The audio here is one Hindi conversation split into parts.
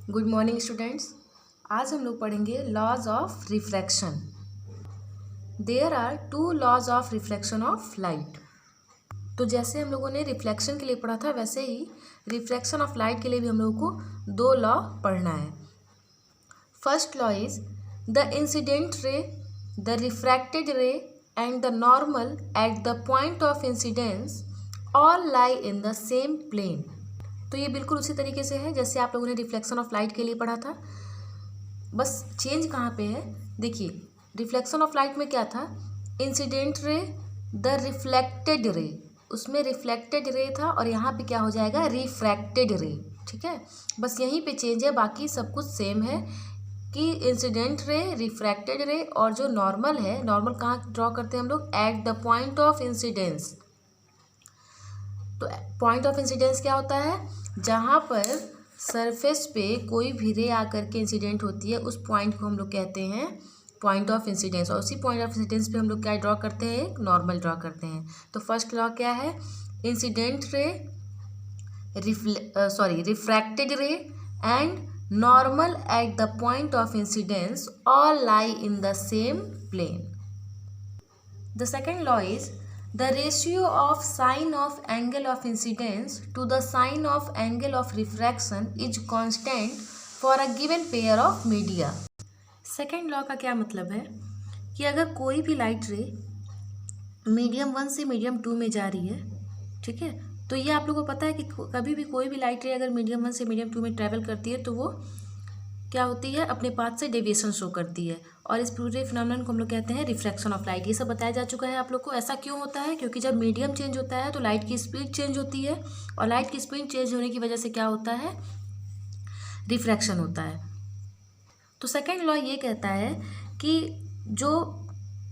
Good morning students. आज हम लोग पढ़ेंगे laws of refraction. There are two laws of refraction of light. तो जैसे हम लोगों ने रिफ्लेक्शन के लिए पढ़ा था, वैसे ही रिफ्रैक्शन ऑफ लाइट के लिए भी हम लोगों को दो लॉ पढ़ना है। First law is the incident ray, the refracted ray and the normal at the point of incidence all lie in the same plane. तो ये बिल्कुल उसी तरीके से है जैसे आप लोगों ने रिफ्लेक्शन ऑफ लाइट के लिए पढ़ा था। बस चेंज कहाँ पे है, देखिए रिफ्लेक्शन ऑफ लाइट में क्या था, incident ray, the reflected ray, उसमें रिफ्लेक्टेड रे था और यहाँ पे क्या हो जाएगा, रिफ्रैक्टेड रे। ठीक है, बस यहीं पे चेंज है, बाकी सब कुछ सेम है कि इंसिडेंट रे, रिफ्रैक्टेड रे और जो नॉर्मल है, नॉर्मल कहाँ ड्रॉ करते हैं हम लोग, eight the point of incidence. तो पॉइंट ऑफ इंसिडेंस क्या होता है, जहाँ पर सरफेस पे कोई भी रे आकर के इंसिडेंट होती है, उस पॉइंट को हम लोग कहते हैं पॉइंट ऑफ इंसिडेंस। और उसी पॉइंट ऑफ इंसिडेंस पे हम लोग क्या ड्रॉ करते हैं, एक नॉर्मल ड्रॉ करते हैं। तो फर्स्ट लॉ क्या है, incident ray, refracted ray and normal at the point of incidence all lie in the same plane. The second law is the ratio of sine of angle of incidence to the sine of angle of refraction is constant for a given pair of media। Second law का क्या मतलब है कि अगर कोई भी लाइट रे मीडियम 1 से मीडियम 2 में जा रही है, ठीक है, तो ये आप लोगों को पता है कि कभी भी कोई भी लाइट रे अगर मीडियम 1 से मीडियम 2 में ट्रैवल करती है तो वो क्या होती है, अपने पाथ से डेविएशन शो करती है। और इस पूरे फिनोमेनन को हम लोग कहते हैं रिफ्रैक्शन ऑफ लाइट। ये सब बताया जा चुका है आप लोग को। ऐसा क्यों होता है, क्योंकि जब मीडियम चेंज होता है तो लाइट की स्पीड चेंज होती है और लाइट की स्पीड चेंज होने की वजह से क्या होता है, रिफ्रैक्शन होता है। तो सेकेंड लॉ ये कहता है कि जो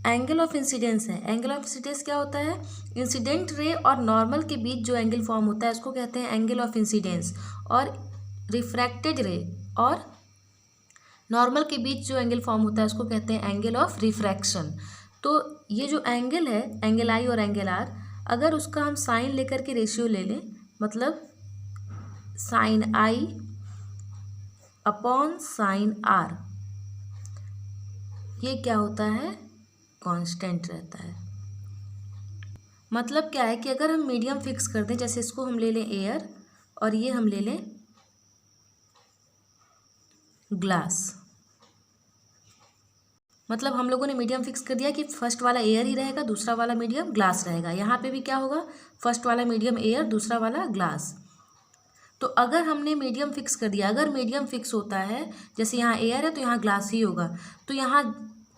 एंगल ऑफ इंसिडेंस है, एंगल ऑफ इंसिडेंस क्या होता है, इंसिडेंट रे और नॉर्मल के बीच जो एंगल फॉर्म होता है उसको कहते हैं एंगल ऑफ इंसिडेंस। और रिफ्रैक्टेड रे और नॉर्मल के बीच जो एंगल फॉर्म होता है उसको कहते हैं एंगल ऑफ रिफ्रैक्शन। तो ये जो एंगल है, एंगल आई और एंगल आर, अगर उसका हम साइन लेकर के रेशियो ले लें, मतलब sine i upon sine r, ये क्या होता है, कांस्टेंट रहता है। मतलब क्या है कि अगर हम मीडियम फिक्स कर दें, जैसे इसको हम ले लें एयर और ये हम ले लें ग्लास, मतलब हम लोगों ने मीडियम फिक्स कर दिया कि फर्स्ट वाला एयर ही रहेगा, दूसरा वाला मीडियम ग्लास रहेगा। यहाँ पे भी क्या होगा, फर्स्ट वाला मीडियम एयर, दूसरा वाला ग्लास। तो अगर हमने मीडियम फिक्स कर दिया, अगर मीडियम फिक्स होता है, जैसे यहाँ एयर है तो यहाँ ग्लास ही होगा, तो यहाँ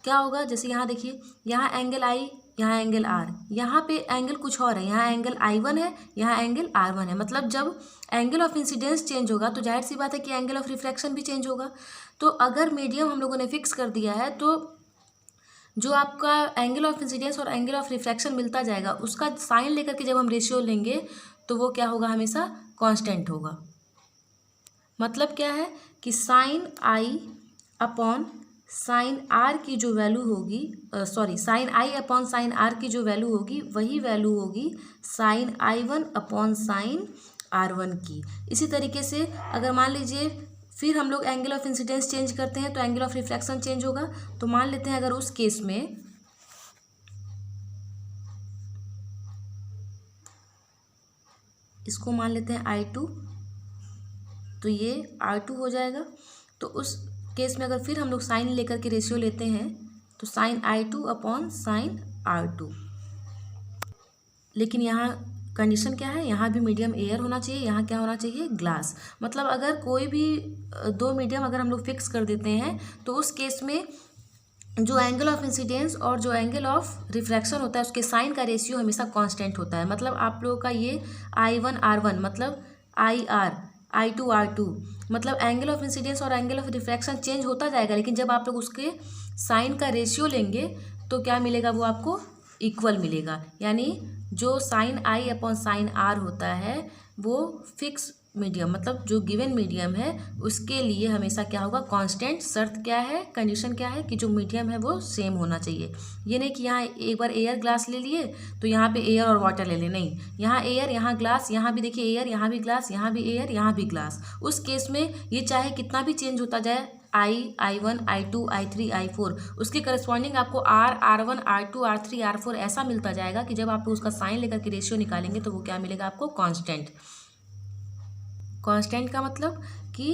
क्या होगा, जैसे यहाँ देखिए, यहाँ एंगल आई, यहाँ एंगल आर, यहाँ पे एंगल कुछ और है, यहाँ एंगल I1 है, यहाँ एंगल R1 है। मतलब जब एंगल ऑफ इंसिडेंस चेंज होगा तो जाहिर सी बात है कि एंगल ऑफ रिफ्रैक्शन भी चेंज होगा। तो अगर मीडियम हम लोगों ने फिक्स कर दिया है तो जो आपका एंगल ऑफ इंसिडेंस और एंगल ऑफ रिफ्रैक्शन मिलता जाएगा, उसका साइन लेकर के जब हम रेशियो लेंगे तो वो क्या होगा, हमेशा कांस्टेंट होगा। मतलब क्या है कि sine i upon sine r की जो वैल्यू होगी, sine i upon sine r की जो वैल्यू होगी वही वैल्यू होगी sign I1 upon sine R1 की। इसी तरीके से अगर मान लीजिए फिर हम लोग एंगल ऑफ इंसिडेंस चेंज करते हैं तो एंगल ऑफ रिफ्रैक्शन चेंज होगा। तो मान लेते हैं अगर उस केस में इसको मान लेते हैं I2, तो ये R2 हो जाएगा। तो उस केस में अगर फिर हम लोग साइन लेकर के रेशियो लेते हैं तो sign I2 upon sine R2। लेकिन यहाँ कंडीशन क्या है, यहाँ भी मीडियम एयर होना चाहिए, यहाँ क्या होना चाहिए, ग्लास। मतलब अगर कोई भी दो मीडियम अगर हम लोग फिक्स कर देते हैं तो उस केस में जो एंगल ऑफ इंसिडेंस और जो एंगल ऑफ रिफ्रैक्शन होता है उसके साइन का रेशियो हमेशा कांस्टेंट होता है। मतलब आप लोगों का ये I1 R1 मतलब IR, I2 R2, मतलब एंगल ऑफ इंसिडेंस और एंगल ऑफ रिफ्रैक्शन चेंज होता जाएगा, लेकिन जब आप लोग उसके साइन का रेशियो लेंगे तो क्या मिलेगा, वो आपको इक्वल मिलेगा। यानी जो sine i upon sine r होता है वो फिक्स मीडियम मतलब जो गिवन मीडियम है उसके लिए हमेशा क्या होगा, कांस्टेंट। शर्त क्या है, कंडीशन क्या है कि जो मीडियम है वो सेम होना चाहिए। ये नहीं कि यहाँ एक बार एयर ग्लास ले लिए तो यहाँ पे एयर और वाटर ले ले, नहीं, यहाँ एयर, यहाँ ग्लास, यहाँ भी देखिए एयर, यहाँ भी ग्लास, यहाँ भी एयर, यहाँ भी ग्लास। उस केस में ये चाहे कितना भी चेंज होता जाए, I1, I2, I3, I4, उसके करस्पॉन्डिंग आपको R1, R2, R3, R4 ऐसा मिलता जाएगा कि जब आप उसका साइन लेकर के रेशियो निकालेंगे तो वो क्या मिलेगा आपको, कांस्टेंट। कांस्टेंट का मतलब कि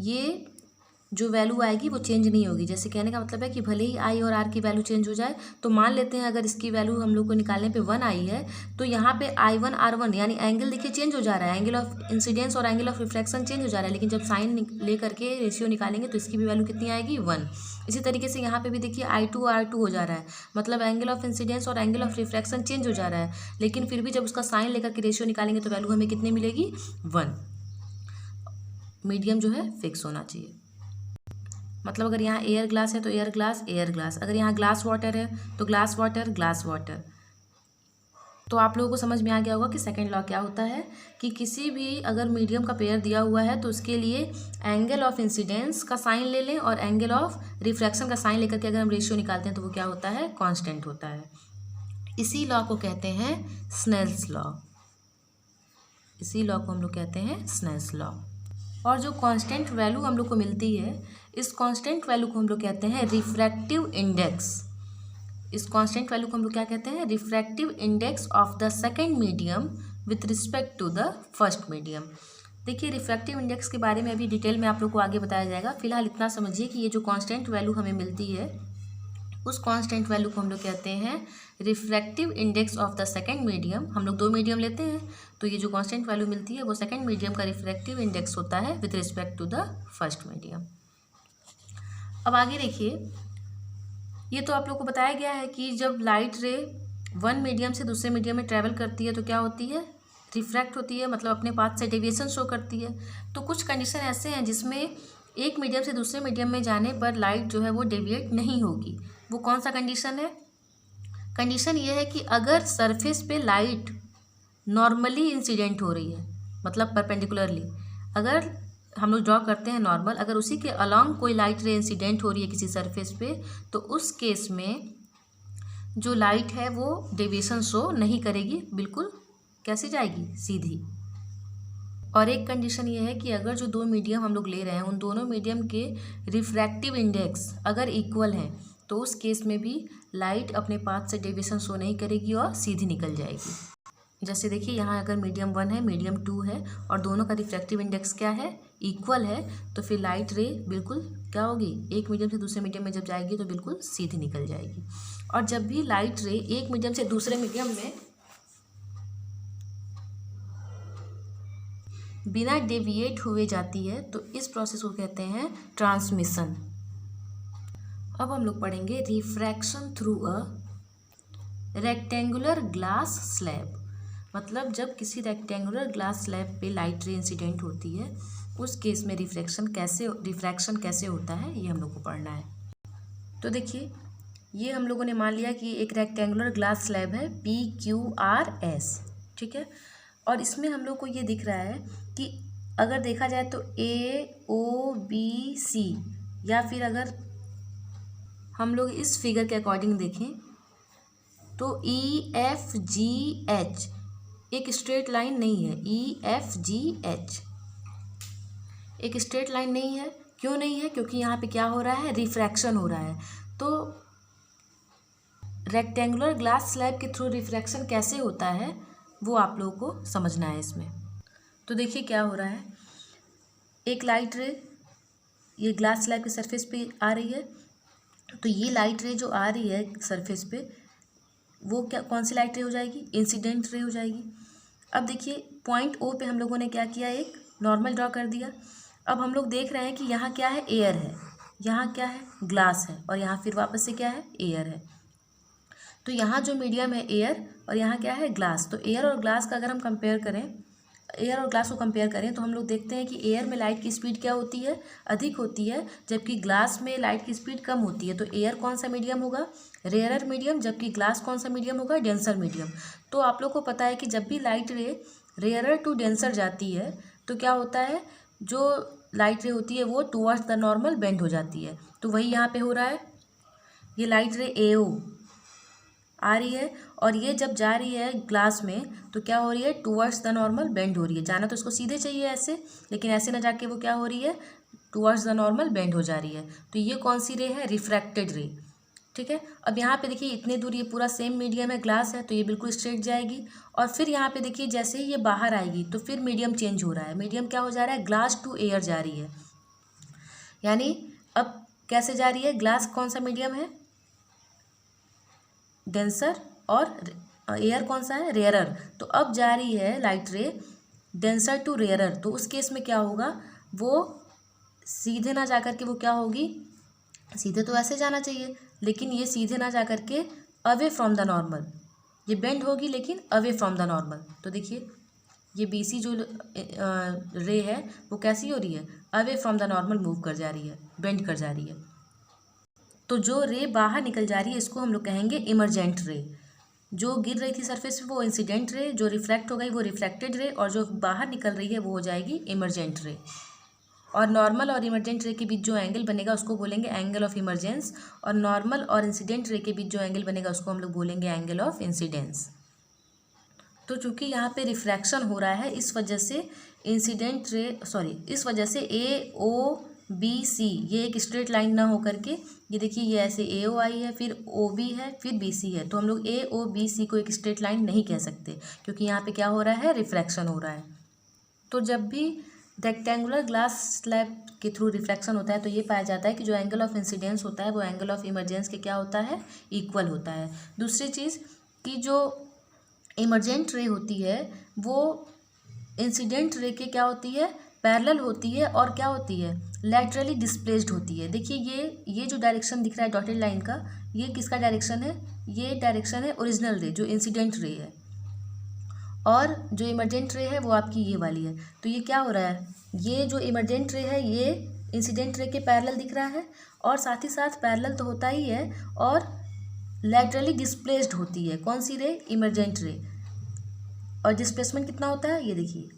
ये जो वैल्यू आएगी वो चेंज नहीं होगी। जैसे कहने का मतलब है कि भले ही आई और आर की वैल्यू चेंज हो जाए, तो मान लेते हैं अगर इसकी वैल्यू हम लोग को निकालने पे 1 आई है तो यहाँ पे I1 R1 यानी एंगल देखिए चेंज हो जा रहा है, एंगल ऑफ इंसिडेंस और एंगल ऑफ रिफ्लेक्शन चेंज हो जा रहा है, लेकिन जब साइन ले करके रेशियो निकालेंगे तो इसकी भी वैल्यू कितनी आएगी, 1। इसी तरीके से यहाँ पे भी देखिए I2 R2 हो जा रहा है, मतलब एंगल ऑफ इंसिडेंस और एंगल ऑफ रिफ्लेक्शन चेंज हो जा रहा है, लेकिन फिर भी जब उसका साइन लेकर के रेशियो निकालेंगे तो वैल्यू हमें कितनी मिलेगी, 1। मीडियम जो है फिक्स होना चाहिए। मतलब अगर यहाँ एयर ग्लास है तो एयर ग्लास, एयर ग्लास, अगर यहाँ ग्लास वाटर है तो ग्लास वाटर, ग्लास वाटर। तो आप लोगों को समझ में आ गया होगा कि सेकंड लॉ क्या होता है कि किसी भी अगर मीडियम का पेयर दिया हुआ है तो उसके लिए एंगल ऑफ इंसिडेंस का साइन ले लें और एंगल ऑफ रिफ्रैक्शन का साइन लेकर के अगर हम रेशियो निकालते हैं तो वो क्या होता है, कांस्टेंट होता है। इसी लॉ को कहते हैं स्नेल्स लॉ। इसी लॉ को हम लोग कहते हैं स्नेल्स लॉ। और जो कांस्टेंट वैल्यू हम लोग को मिलती है, इस कांस्टेंट वैल्यू को हम लोग कहते हैं रिफ्रैक्टिव इंडेक्स। इस कांस्टेंट वैल्यू को हम लोग क्या कहते हैं, refractive index of the second medium with respect to the first medium. देखिए रिफ्रैक्टिव इंडेक्स के बारे में अभी डिटेल में आप लोग को आगे बताया जाएगा। फिलहाल इतना समझिए कि ये जो कांस्टेंट वैल्यू हमें मिलती है उस कांस्टेंट वैल्यू को हम लोग कहते हैं refractive index of the second medium. हम लोग 2 मीडियम लेते हैं तो ये जो कांस्टेंट वैल्यू मिलती है वो सेकंड मीडियम का रिफ्रैक्टिव इंडेक्स होता है with respect to the first medium. अब आगे देखिए, ये तो आप लोग को बताया गया है कि जब लाइट रे वन मीडियम से दूसरे मीडियम में ट्रैवल करती है तो क्या होती है, रिफ्रैक्ट होती है, मतलब अपने पाथ से डेविएशन शो करती है। तो कुछ कंडीशन ऐसे हैं जिसमें एक मीडियम से दूसरे मीडियम में जाने पर लाइट जो है वो डेविएट नहीं होगी। वो कौन सा कंडीशन है, कंडीशन ये है कि अगर सरफेस पे लाइट नॉर्मली इंसिडेंट हो रही है, मतलब परपेंडिकुलरली, अगर हम लोग ड्रॉ करते हैं नॉर्मल, अगर उसी के अलॉन्ग कोई लाइट रे इंसिडेंट हो रही है किसी सरफेस पे, तो उस केस में जो लाइट है वो डेविएशन शो नहीं करेगी, बिल्कुल कैसे जाएगी, सीधी। और एक कंडीशन ये है कि अगर जो 2 मीडियम हम लोग ले रहे हैं उन दोनों मीडियम के रिफ्रैक्टिव इंडेक्स अगर इक्वल हैं तो उस केस में भी लाइट अपने पाथ से डेविएशन शो नहीं करेगी और सीधी निकल जाएगी। जैसे देखिए यहाँ अगर मीडियम 1 है, मीडियम 2 है और दोनों का रिफ्रैक्टिव इंडेक्स क्या है, इक्वल है, तो फिर लाइट रे बिल्कुल क्या होगी, एक मीडियम से दूसरे मीडियम में जब जाएगी तो बिल्कुल सीधी निकल जाएगी। और जब भी लाइट रे एक मीडियम से दूसरे मीडियम में बिना डेविएट हुए जाती है तो इस प्रोसेस को कहते हैं ट्रांसमिशन। अब हम लोग पढ़ेंगे refraction through a rectangular glass slab. मतलब जब किसी रेक्टेंगुलर ग्लास स्लैब पे लाइट रे इंसिडेंट होती है उस केस में रिफ्रैक्शन कैसे होता है ये हम लोग को पढ़ना है। तो देखिए ये हम लोगों ने मान लिया कि एक रेक्टेंगुलर ग्लास स्लैब है PQRS, ठीक है। और इसमें हम लोग को ये दिख रहा है कि अगर देखा जाए तो AOBC, या फिर अगर हम लोग इस फिगर के अकॉर्डिंग देखें तो EFGH एक स्ट्रेट लाइन नहीं है। EFGH एक स्ट्रेट लाइन नहीं है। क्यों नहीं है, क्योंकि यहाँ पे क्या हो रहा है, रिफ्रैक्शन हो रहा है। तो रेक्टेंगुलर ग्लास स्लैब के थ्रू रिफ्रैक्शन कैसे होता है वो आप लोगों को समझना है इसमें। तो देखिए क्या हो रहा है, एक लाइट रे ये ग्लास स्लैब के सरफेस पे आ रही है, तो ये लाइट रे जो आ रही है सरफेस पे वो क्या, कौन सी लाइट रे हो जाएगी, इंसिडेंट रे हो जाएगी। अब देखिए पॉइंट O पे हम लोगों ने क्या किया, एक नॉर्मल ड्रॉ कर दिया। अब हम लोग देख रहे हैं कि यहाँ क्या है, एयर है, यहाँ क्या है, ग्लास है, और यहाँ फिर वापस से क्या है, एयर है। तो यहाँ जो मीडियम है एयर और यहाँ क्या है, ग्लास। तो एयर और ग्लास का अगर हम कंपेयर करें, एयर और ग्लास को कंपेयर करें तो हम लोग देखते हैं कि एयर में लाइट की स्पीड क्या होती है, अधिक होती है, जबकि ग्लास में लाइट की स्पीड कम होती है। तो एयर कौन सा मीडियम होगा, रेयरर मीडियम, जबकि ग्लास कौन सा मीडियम होगा, डेंसर मीडियम। तो आप लोग को पता है कि जब भी लाइट रे रेयरर टू डेंसर जाती है तो क्या होता है, जो लाइट रे होती है वो टुवर्ड्स द नॉर्मल बेंड हो जाती है। तो वही यहाँ पे हो रहा है, ये लाइट रे AO आ रही है और ये जब जा रही है ग्लास में तो क्या हो रही है, टुवर्ड्स द नॉर्मल बेंड हो रही है। जाना तो इसको सीधे चाहिए ऐसे, लेकिन ऐसे ना जाके वो क्या हो रही है, टुवर्ड्स द नॉर्मल बेंड हो जा रही है। तो ये कौन सी रे है, रिफ्रैक्टेड रे। ठीक है, अब यहाँ पे देखिए इतने दूर ये पूरा सेम मीडियम है, ग्लास है, तो ये बिल्कुल स्ट्रेट जाएगी। और फिर यहाँ पे देखिए जैसे ही ये बाहर आएगी तो फिर मीडियम चेंज हो रहा है। मीडियम क्या हो जा रहा है, ग्लास टू एयर जा रही है। यानी अब कैसे जा रही है, ग्लास कौन सा मीडियम है, डेंसर, और एयर कौन सा है, रेयरर। तो अब जा रही है लाइट रे डेंसर टू रेयरर। तो उस केस में क्या होगा, वो सीधे ना जा कर के वो क्या होगी, सीधे तो ऐसे जाना चाहिए, लेकिन ये सीधे ना जा कर के अवे फ्रॉम द नॉर्मल, ये बेंड होगी लेकिन अवे फ्रॉम द नॉर्मल। तो देखिए ये BC जो रे है वो कैसी हो रही है, away from the normal move कर जा रही है, बेंड कर जा रही है। तो जो रे बाहर निकल जा रही है इसको हम लोग कहेंगे इमरजेंट रे। जो गिर रही थी सरफेस पे वो इंसिडेंट रे, जो रिफ्लेक्ट हो गई वो रिफ्लेक्टेड रे, और जो बाहर निकल रही है वो हो जाएगी इमरजेंट रे। और नॉर्मल और इमरजेंट रे के बीच जो एंगल बनेगा उसको बोलेंगे एंगल ऑफ इमरजेंस, और नॉर्मल और इंसिडेंट रे के बीच जो एंगल बनेगा उसको हम लोग बोलेंगे एंगल ऑफ इंसिडेंस। तो चूंकि यहाँ पे रिफ्रैक्शन हो रहा है इस वजह से इंसिडेंट रे इस वजह से AOBC ये एक स्ट्रेट लाइन ना हो करके, ये देखिए ये ऐसे AO आई है, फिर OB है, फिर BC है। तो हम लोग AOBC को एक स्ट्रेट लाइन नहीं कह सकते, क्योंकि यहाँ पे क्या हो रहा है, रिफ्रैक्शन हो रहा है। तो जब भी रेक्टेंगुलर ग्लास स्लैब के थ्रू रिफ्लेक्शन होता है तो ये पाया जाता है कि जो एंगल ऑफ इंसिडेंस होता है वो एंगल ऑफ इमरजेंस के क्या होता है, इक्वल होता है। दूसरी चीज़ कि जो इमरजेंट रे होती है वो इंसिडेंट रे के क्या होती है, पैरेलल होती है, और क्या होती है, लैटरली डिस्प्लेस्ड होती है। देखिए ये जो डायरेक्शन दिख रहा है डॉटेड लाइन का, ये किसका डायरेक्शन है, ये डायरेक्शन है ओरिजिनल रे जो इंसिडेंट रे है, और जो इमरजेंट रे है वो आपकी ये वाली है। तो ये क्या हो रहा है, ये जो इमरजेंट रे है ये इंसिडेंट रे के पैरेलल दिख रहा है, और साथ ही साथ पैरेलल तो होता ही है और लैटरली डिस्प्लेस्ड होती है। कौन सी रे, इमरजेंट रे। और डिस्प्लेसमेंट कितना होता है, ये देखिए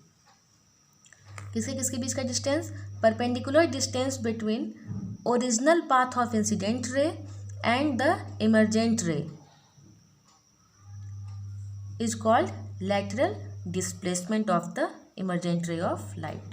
किसके किसके बीच का distance, perpendicular distance between original path of incident ray and the emergent ray is called lateral displacement of the emergent ray of light।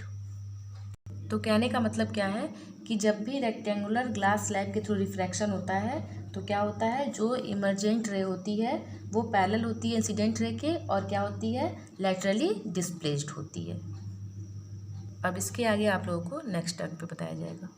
तो कहने का मतलब क्या है कि जब भी रेक्टेंगुलर ग्लास स्लैब के थ्रू रिफ्रैक्शन होता है तो क्या होता है, जो इमरजेंट रे होती है वो पैरेलल होती है इंसिडेंट रे के, और क्या होती है, लैटरली डिस्प्लेस्ड होती है। अब इसके आगे आप लोगों को नेक्स्ट टर्म पे बताया जाएगा।